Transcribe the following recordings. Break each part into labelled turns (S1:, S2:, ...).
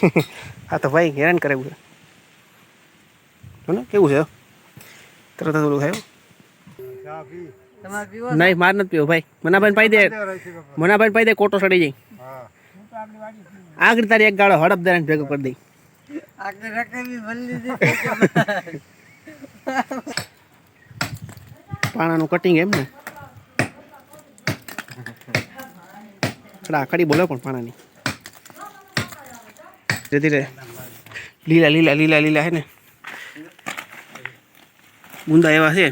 S1: હા તો ભાઈ હેરાન કરે એવું છે ને કેવું છે તરત જ ઓલું થાય નહીં માર નથી પીવો ભાઈ મનાભાઈ પાઈ દે મનાભાઈ પાઈ દે કોટો સડી જાય આગળ તારી એક ગાળો હડપ દે ભેગો કરી દઈ પાણાનું કટિંગ એમ ને ખડી બોલો પણ પાણાની ધીરે ધીરે લીલા લીલા લીલા લીલા હે ને ગુંદા એવા છે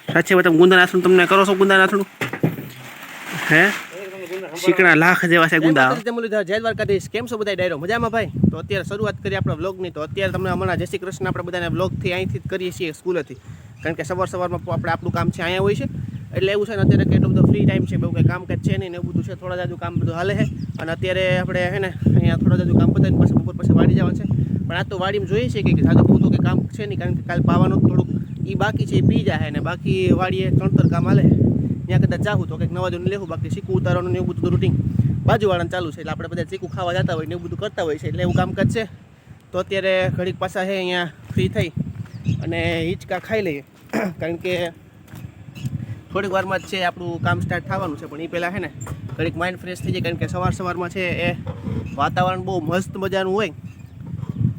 S1: સાચે તમે ગુંદા નાથણું તમને કરો છો ગુંદા નાથણું હે શીકણા લાખ જેવા છે ગુંદા જય દ્વારકાધીશ કેમ છો બધા ડાયરો મજામાં ભાઈ તો અત્યારે શરૂઆત કરી આપણા વ્લોગની તો અત્યારે તમને હમણાં જય શ્રી કૃષ્ણ આપણે બધાને વ્લોગથી અહીંથી જ કરીએ છીએ સ્કૂલેથી કારણ કે સવારમાં આપણે આપણું કામ છે અહીંયા હોય છે એટલે એવું છે ને અત્યારે કે એટલો બધો ફ્રી ટાઈમ છે બહુ કંઈ કામકાજ છે નહીં ને એવું બધું છે થોડા જાજુ કામ બધું હાલે છે અને અત્યારે આપણે હે ને અહીંયા થોડા જાજુ કામ પતાવીને પછી બપોર પછી વાડી જવા છે પણ આ તો વાડીમાં જોઈએ છે કે સાદું બહુ તો કંઈ કામ છે નહીં કારણ કે કાલ પાવાનું થોડુંક એ બાકી છે એ પી જાય ને બાકી વાડીએ ત્રણ કામ હાલે ત્યાં કદાચ જાઉં તો કંઈક નવા જોઈને લેવું બાકી શીખવું ઉતારવાનું ને એવું બધું રૂટીન બાજુવાળાને ચાલુ છે એટલે આપણે બધા ચીકું ખાવા જતા હોય ને એવું બધું કરતા હોય છે એટલે એવું કામકાજ છે તો અત્યારે ઘડીક પાછા છે અહીંયા ફ્રી થઈ અને હિંચકા ખાઈ લઈએ કારણ કે થોડીક વારમાં જ છે આપણું કામ સ્ટાર્ટ થવાનું છે પણ એ પહેલાં છે ને ઘડીક માઇન્ડ ફ્રેશ થઈ જાય કારણ કે સવારમાં છે એ વાતાવરણ બહુ મસ્ત મજાનું હોય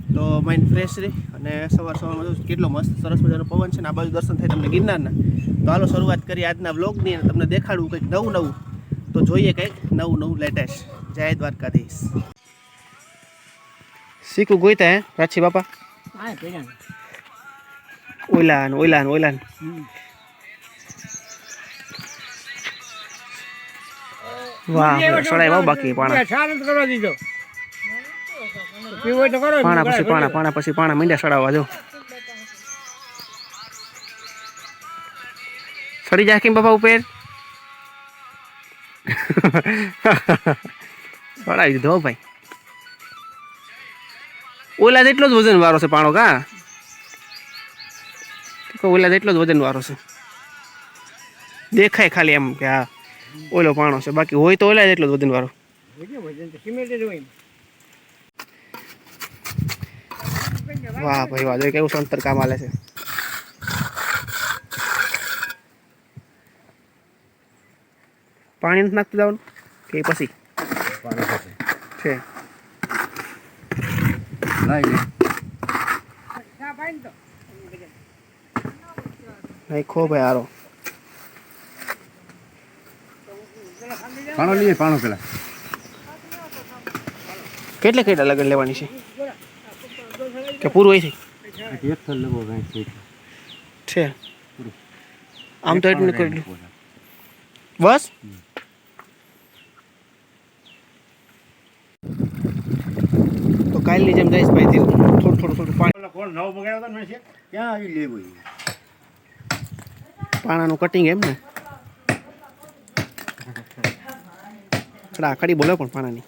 S1: તો માઇન્ડ ફ્રેશ રહે અને સવારમાં કેટલો મસ્ત સરસ મજાનો પવન છે ને આ બાજુ દર્શન થાય તમને ગિરનારના તો હાલો શરૂઆત કરીએ આજના વ્લોગની અને તમને દેખાડવું કંઈક નવું તો જોઈએ કંઈક નવું લેટેસ્ટ જય દ્વારકાધીશ શીખું ગોઈતા હે રાછી બાપા ઓઈલાન વાહ સડાય વાહ બાકી પાણા પછી પાણા મીંડા સડાવવા જો સડી જાય કેમ બાપા ઉપર સડાવી દીધો ભાઈ ઓલા જેટલો જ વજન વાળો છે પાણો કા ઓલા જેટલો જ વજન વાળો છે દેખાય ખાલી એમ કે હા ઓલો પાણો છે બાકી હોય તો ઓલા જેટલો જ વજન વાળો વાહ ભાઈ વાહ કેવું સંતર કામ હાલે છે પાણી નથી નાખતું જવાનું કે પછી છે નાખો ભાઈ હારો
S2: પાણો લઈએ પાણો પેલા
S1: કેટલા લગન લેવાની છે કે પૂરું હોય છે આમ તો એટલું કરેલું બસ તો કાલની જેમ જઈશ ભાઈ થોડું પાણી પાણાનું કટિંગ એમ ને ખડી બોલો પણ પાણાની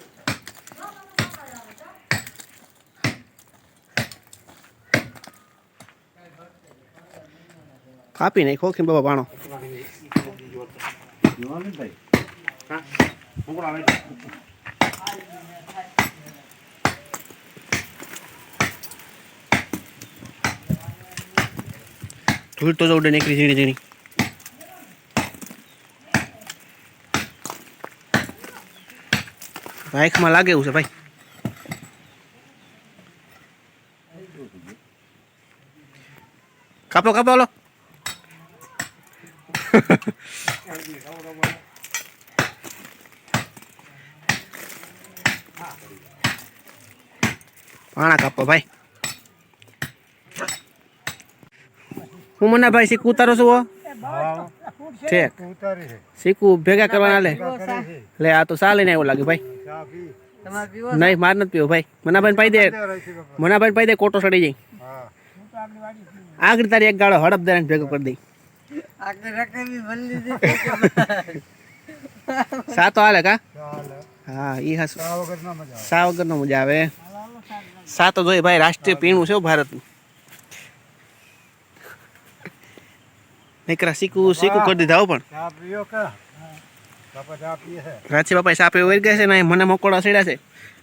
S1: કાપી નહીં ખોખી બાબા પાણો ધૂળ તો જવું નીકળી ઝીણી આંખમાં લાગે એવું છે ભાઈ કાપો ઓલો પાણા કાપો ભાઈ હું મના ભાઈ શીખું ઉતારો છું ઠીક શીખું ભેગા કરવાના લે આ તો ચાલે ને એવું લાગે ભાઈ નહીં માર નથી પીવો ભાઈ મનાભાઈ પાઈ દે કોટો સડી જાય આગળ તારી એક ગાળો હડપ દે ભેગો કરી દઈ સાતો હાલે કા હા ઈ હાસુ સા વગર નો મજા આવે સાતો જોઈએ ભાઈ રાષ્ટ્રીય પીણું છે ભારતનું નીકળા શીખું કરી દીધા પણ રાચી બાપા સાપે વળી ગયા છે ને મને મકોડા સેડા છે.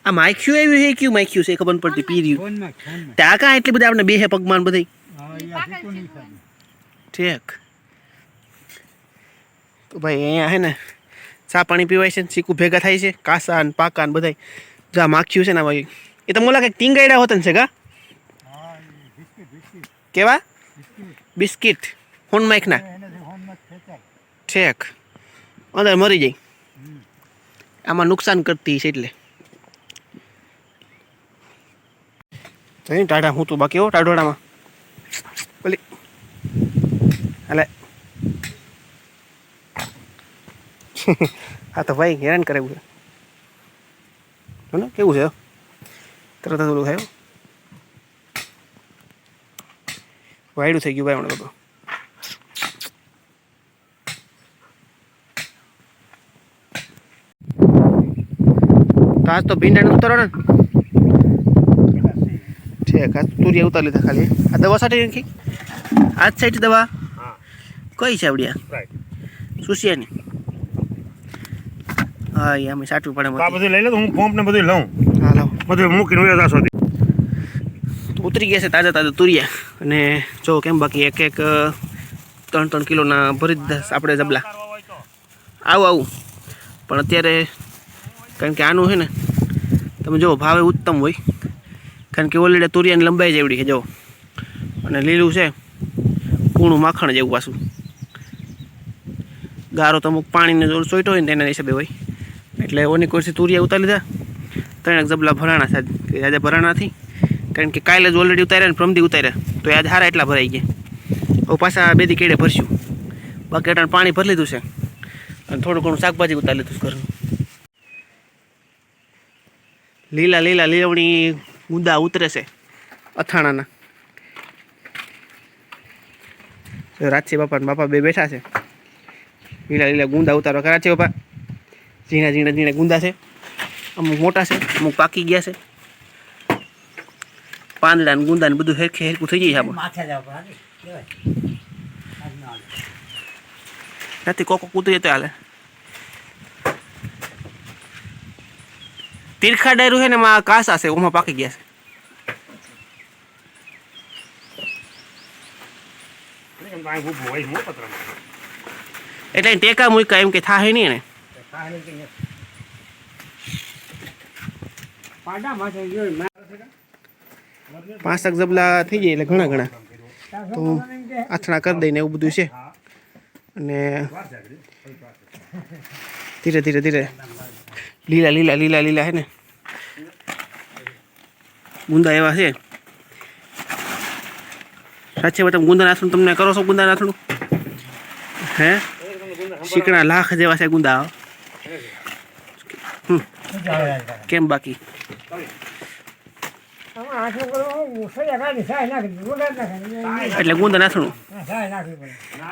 S1: આ માખ્યું આવ્યું છે ક્યું માખ્યું છે ખબર પડતી પીર્યું ત્યાં કાં એટલી બધી આપણે બે હે પગમાન બધી ઠીક. તો ભાઈ અહીંયા હે ને ચા પાણી પીવાય છે, ચીકુ ભેગા થાય છે, કાસા ને પાકા ને બધા જા માખ્યું છે ને ભાઈ. એ તો મોલા કંઈક ટીંગાડ્યા હોતા ને છે કા કેવા બિસ્કિટ હોન માઇકના ઠેક અંદર મરી જાય. આમાં નુકસાન કરતી છે એટલે ટાઢા હું તું બાકી હો ટાઢોડામાં બોલી હાલે. હા તો ભાઈ હેરાન કરે એવું છે ને કેવું છે તરત જ ઓલું થાય વાયડું થઈ ગયું ભાઈ હમણાં બધું. તો આજ તો ભીંડા ઉતારો ને ઠીક. આજ તુરિયા ઉતારી લીધા ખાલી. આ દવા સાટી નાખી આજ સાઈડ દવા કઈ છે આવડ્યા સુશિયાની. હા એ અમે સાટવું પડે
S2: બધું લઈ લે તો હું પંપ ને બધું લઉં.
S1: હા લાવ
S2: બધું મૂકીને દાસો
S1: ઉતરી ગયા છે તાજા તાજા તુરિયા. અને જો કેમ બાકી એક એક 3-3 કિલોના ભરી દીધા આપણે જબલા. આવું પણ અત્યારે કારણ કે આનું છે ને તમે જુઓ ભાવે ઉત્તમ હોય કારણ કે ઓલરેડી તુરિયાની લંબાઈ જેવડી છે જુઓ. અને લીલું છે કૂણું માખણ જેવું પાછું. ગારો તો અમુક પાણીને જો સોઈટો હોય ને તેના હિસાબે હોય એટલે ઓની કોરથી તુરિયા ઉતારી લીધા. 3 જબલા ભરાણા છે કે આજે ભરાણા નથી કારણ કે કાલે જ ઓલરેડી ઉતાર્યા ને પ્રમદી ઉતાર્યા તો આજે હારા એટલા ભરાઈ ગયા. હવે પાછા 2 દી કેડે ભરશું. બાકી અટાણે પાણી ભરી લીધું છે અને થોડું ઘણું શાકભાજી ઉતારી લીધું છે ઘરનું. લીલા લીલા લીલવણી ગુંદા ઉતરે છે અથાણાના. રાચી બાપા ને બાપા બે બેઠા છે. લીલા લીલા ગુંદા ઉતારવા કરા છે બાપા. ઝીણા ઝીણા ઝીણા ગુંદા છે, અમુક મોટા છે અમુક પાકી ગયા છે. પાંદડા ને ગુંદા ને બધું હેરખે હેરખું થઈ જાય છે. નથી કોકો કૂતરી તો હાલે. તીરખા ડાયરું છે ને એમાં કાસા છે ઓમાં પાકી ગયા છે એટલે ટેકા મૂક્યા એમ કે થાય નહીં ને. 5 જબલા થઈ જાય એટલે ઘણા ઘણા તો આથણા કરી દઈને એવું બધું છે. અને ધીરે ધીરે ધીરે લીલા લીલા લીલા લીલા છે ને ગુંદા એવા છે. સાચે તમે ગુંદા નાથણું તમને કરો છો ગુંદા નાથણું હે શીકણા લાખ જેવા છે ગુંદા. કેમ બાકી એટલે ગુંદા નાથણું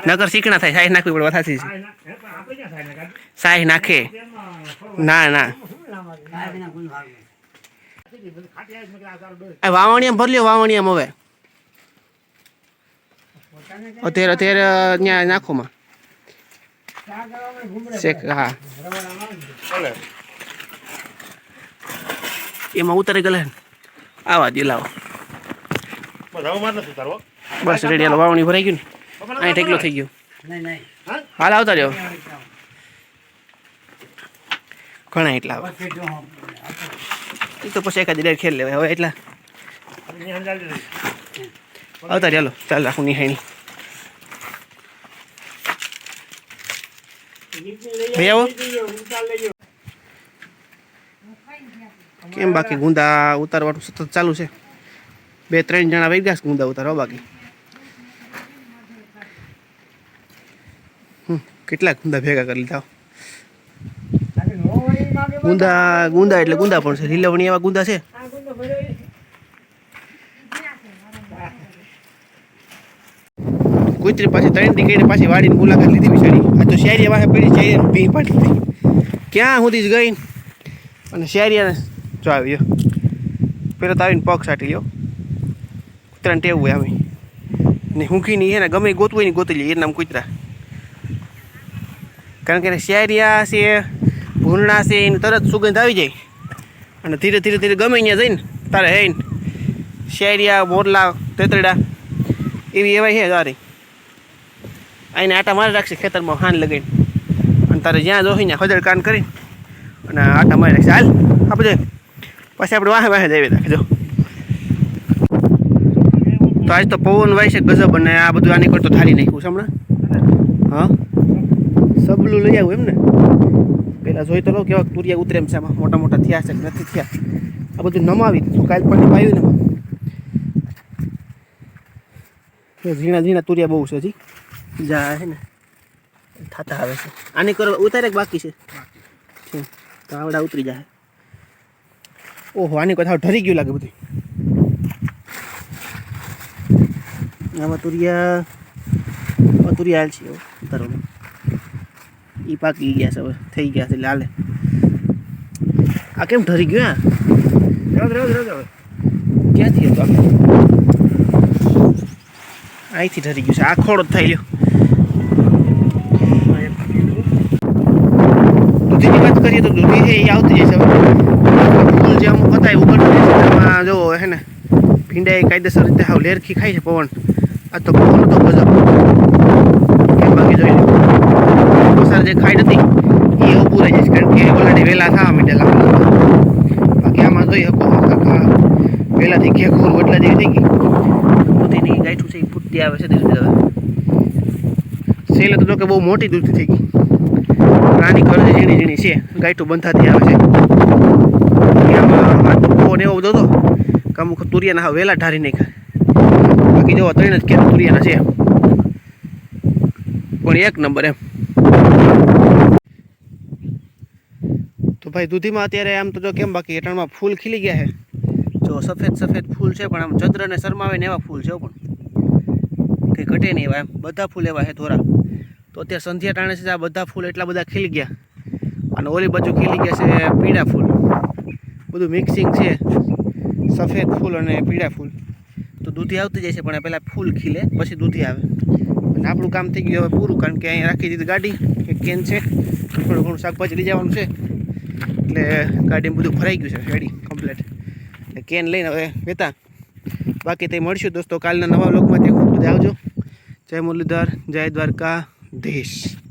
S1: નગર શીકણા થાય સાહી નાખવી પડે વધારે સાહી નાખે ના ના વાવણિયામાં ભરી લ્યો વાવણિયામાં હવે અત્યારે ત્યાં નાખોમાં શેક હા એમાં ઉતારી ગયેલા આવા દે લાવો બસ રેડી હાલો વાવણી ભરાઈ ગયું ને અહીં ટેકલો થઈ ગયો હાલ આવતા રહ્યો ઘણા એટલા એ તો પછી એકાદી ડેર ખેલ લેવાય હવે એટલા આવતા રહ્યો ચાલ રાખું નિહાણી ભાઈ આવો કેમ બાકી ગુંદા ઉતારવાનું સતત ચાલુ છે 2-3 જણા વહી ગયા ગુંદા ઉતારવા બાકી કેટલા ગુંદા ભેગા કરી લીધા ગુંદા એટલે ગુંદા પણ છે લીલવણી એવા ગુંદા છે કુતરી પાછી 3 દી પાછી વાડીની મુલાકાત લીધી બિચારી આ તો શેરી વાહે પડી શેરી ભી પાડી ક્યાં સુધી જ ગઈ અને શેરિયાને જો આવ્યો પેલો તો આવીને પગ સાટી લ્યો કૂતરાને ટેવું હોય અમે ને હુંખીની એને ગમે ગોતવું ને ગોતી લઈએ એના નામ કૂતરા કારણ કે શેરિયા છે, ભૂરણા છે, એની તરત સુગંધ આવી જાય અને ધીરે ધીરે ધીરે ગમે ત્યાં જઈને તારે હે શેરિયા, મોરલા, તેતરડા એવી એવાય છે તારી આઈને આટા મારી રાખશે ખેતરમાં હાન લગાવીને અને તારે જ્યાં જોઈ ત્યાં ખજર કાન કરી અને આટા મારી રાખશે. હાલ આપણે પછી આપણે વાહે વાહે જઈએ રાખજો. તો આજ તો પવન વાય છે ગજબ અને આ બધું આની કરતો થાળી નાખ્યું છે હમણાં. હા સબલું લઈ આવું એમ ને પેલા જોઈ તો લો કેવા તુરિયા ઉતરે એમ છે આમાં મોટા મોટા થયા છે કે નથી થયા. આ બધું નમાવી દીધું કાલ પણ પાયું ને ઝીણા ઝીણા તુરિયા બહુ છે હજી જા છે ને થતા આવે છે. આની કરો ઉતારે બાકી છે તો આવડા ઉતરી જાય. ઓહો આની કોઈ ઢરી ગયું લાગે બધું. આમાં તુરિયા હાલ છે ઉતારવામાં એ પાકી ગયા છે હવે થઈ ગયા છે એટલે હાલે. આ કેમ ઢરી ગયું? ક્યાંથી હતો અહીંથી ઢરી ગયું છે. આ ખોડો જ થઈ ગયો. દૂધીની વાત કરીએ તો દૂધી છે એ આવતી જશે હવે. ફૂલ જે અમુક હતા એ ઉગડતું જશે. એમાં જો હે ને ભીંડા કાયદેસર રીતે હાવ લેરખી ખાય છે પવન. આ તો પવન હતો ગજબ. બાકી જોઈ લો વસાર જે ખાઈ હતી એ ઊભું રહી જશે કારણ કે ઓલરેડી વહેલા થવા માંડેલા. બાકી આમાં જોઈ શકો વહેલાથી ઘેખોર વટલા જેવી થઈ ગઈ. દૂધીની ગાંઠું છે એ ફૂટતી આવે છે ધીરે ધીરે. સેલે તો જો કે બહુ મોટી દૂધી થઈ ગઈ. નાની ઘર ઝીણી ઝીણી છે ગાંઠું બંધાતી આવે છે. આમાં પવન એવો બધો હતો કે અમુક તુરિયાના હા વહેલા ઢારી નાખ્યા. બાકી જો 3 જ ખેત તુરિયાના છે પણ એક નંબર એમ. તો ભાઈ દૂધીમાં અત્યારે આમ તો જો કેમ બાકી હેઠળમાં ફૂલ ખીલી ગયા છે. જો સફેદ સફેદ ફૂલ છે પણ આમ ચંદ્રને શરમાવે ને એવા ફૂલ છે પણ કંઈ ઘટે નહીં એવા એમ. બધા ફૂલ એવા છે ધોરા. તો અત્યારે સંધ્યા ટાણે છે આ બધા ફૂલ એટલા બધા ખીલી ગયા અને ઓલી બાજુ ખીલી ગયા છે પીળા ફૂલ. બધું મિક્સિંગ છે સફેદ ફૂલ અને પીળા ફૂલ. તો દૂધી આવતી જાય છે પણ પહેલાં ફૂલ ખીલે પછી દૂધી આવે. અને આપણું કામ થઈ ગયું હવે પૂરું કારણ કે અહીંયા રાખી દીધી ગાડી. એક કેન છે થોડું ઘણું શાકભાજી લઈ જવાનું છે એટલે ગાડીમાં બધું ભરાઈ ગયું છે રેડી કમ્પ્લીટ. એટલે કેન લઈને હવે વેતા. બાકી તે મળશું દોસ્તો કાલના નવા વ્લોગમાં. ત્યાં ખૂબ બધા આવજો. જય મુરલીધર, જય દ્વારકાધીશ.